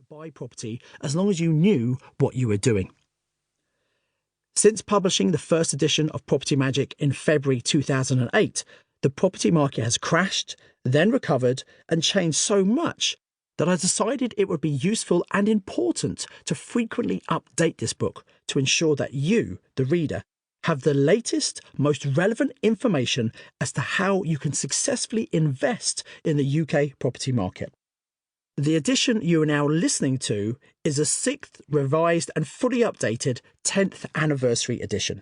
buy property as long as you knew what you were doing. Since publishing the first edition of Property Magic in February 2008, the property market has crashed, then recovered, and changed so much that I decided it would be useful and important to frequently update this book to ensure that you, the reader, have the latest, most relevant information as to how you can successfully invest in the UK property market. The edition you are now listening to is a 6th, revised and fully updated 10th anniversary edition.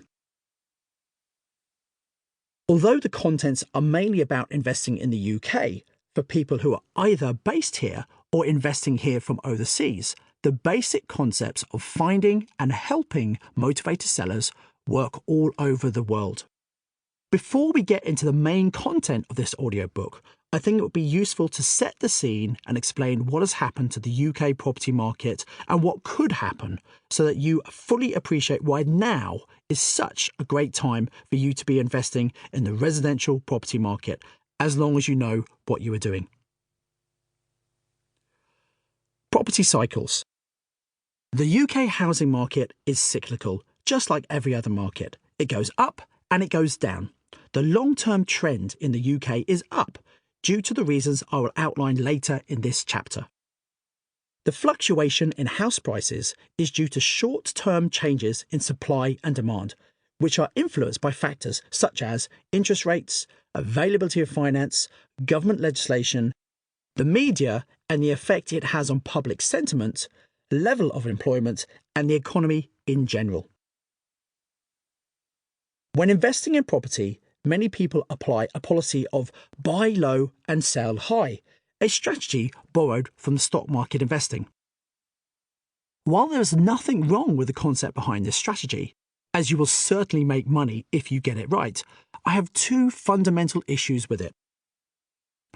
Although the contents are mainly about investing in the UK for people who are either based here or investing here from overseas, the basic concepts of finding and helping motivated sellers work all over the world. Before we get into the main content of this audiobook, I think it would be useful to set the scene and explain what has happened to the UK property market and what could happen so that you fully appreciate why now is such a great time for you to be investing in the residential property market, as long as you know what you are doing. Property cycles. The UK housing market is cyclical, just like every other market. It goes up and it goes down. The long-term trend in the UK is up, due to the reasons I will outline later in this chapter. The fluctuation in house prices is due to short-term changes in supply and demand, which are influenced by factors such as interest rates, availability of finance, government legislation, the media and the effect it has on public sentiment, level of employment, and the economy in general. When investing in property, many people apply a policy of buy low and sell high, a strategy borrowed from the stock market investing. While there is nothing wrong with the concept behind this strategy, as you will certainly make money if you get it right, I have two fundamental issues with it.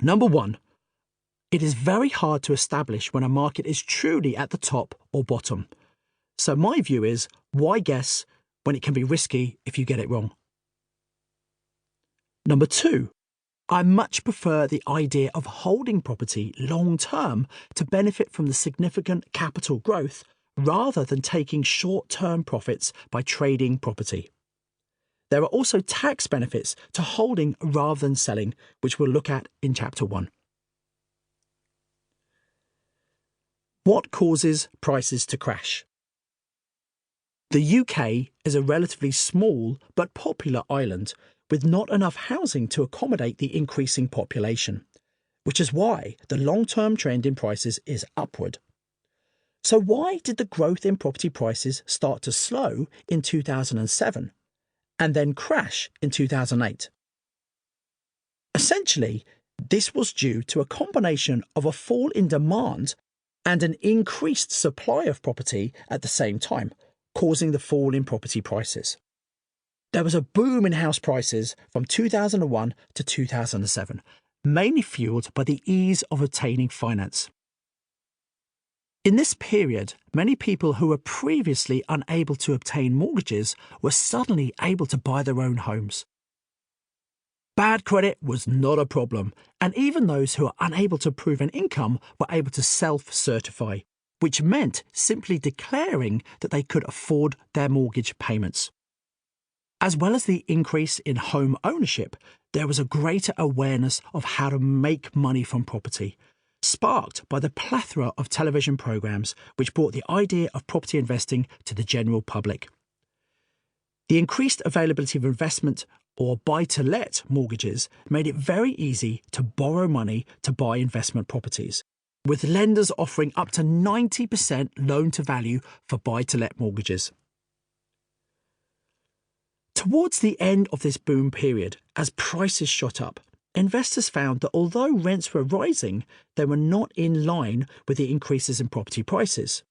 Number one, it is very hard to establish when a market is truly at the top or bottom. So my view is, why guess when it can be risky if you get it wrong? Number two, I much prefer the idea of holding property long term to benefit from the significant capital growth rather than taking short-term profits by trading property. There are also tax benefits to holding rather than selling, which we'll look at in Chapter 1. What causes prices to crash? The UK is a relatively small but popular island with not enough housing to accommodate the increasing population, which is why the long-term trend in prices is upward. So why did the growth in property prices start to slow in 2007 and then crash in 2008? Essentially, this was due to a combination of a fall in demand and an increased supply of property at the same time, causing the fall in property prices. There was a boom in house prices from 2001 to 2007, mainly fueled by the ease of obtaining finance. In this period, many people who were previously unable to obtain mortgages were suddenly able to buy their own homes. Bad credit was not a problem, and even those who were unable to prove an income were able to self-certify, which meant simply declaring that they could afford their mortgage payments. As well as the increase in home ownership, there was a greater awareness of how to make money from property, sparked by the plethora of television programs which brought the idea of property investing to the general public. The increased availability of investment or buy-to-let mortgages made it very easy to borrow money to buy investment properties, with lenders offering up to 90% loan-to-value for buy-to-let mortgages. Towards the end of this boom period, as prices shot up, investors found that although rents were rising, they were not in line with the increases in property prices.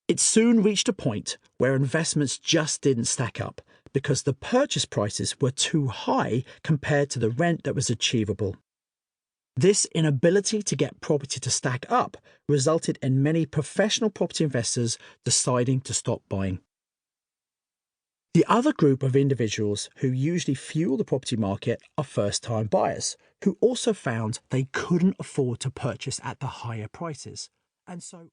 It soon reached a point where investments just didn't stack up because the purchase prices were too high compared to the rent that was achievable. This inability to get property to stack up resulted in many professional property investors deciding to stop buying. The other group of individuals who usually fuel the property market are first-time buyers, who also found they couldn't afford to purchase at the higher prices, and so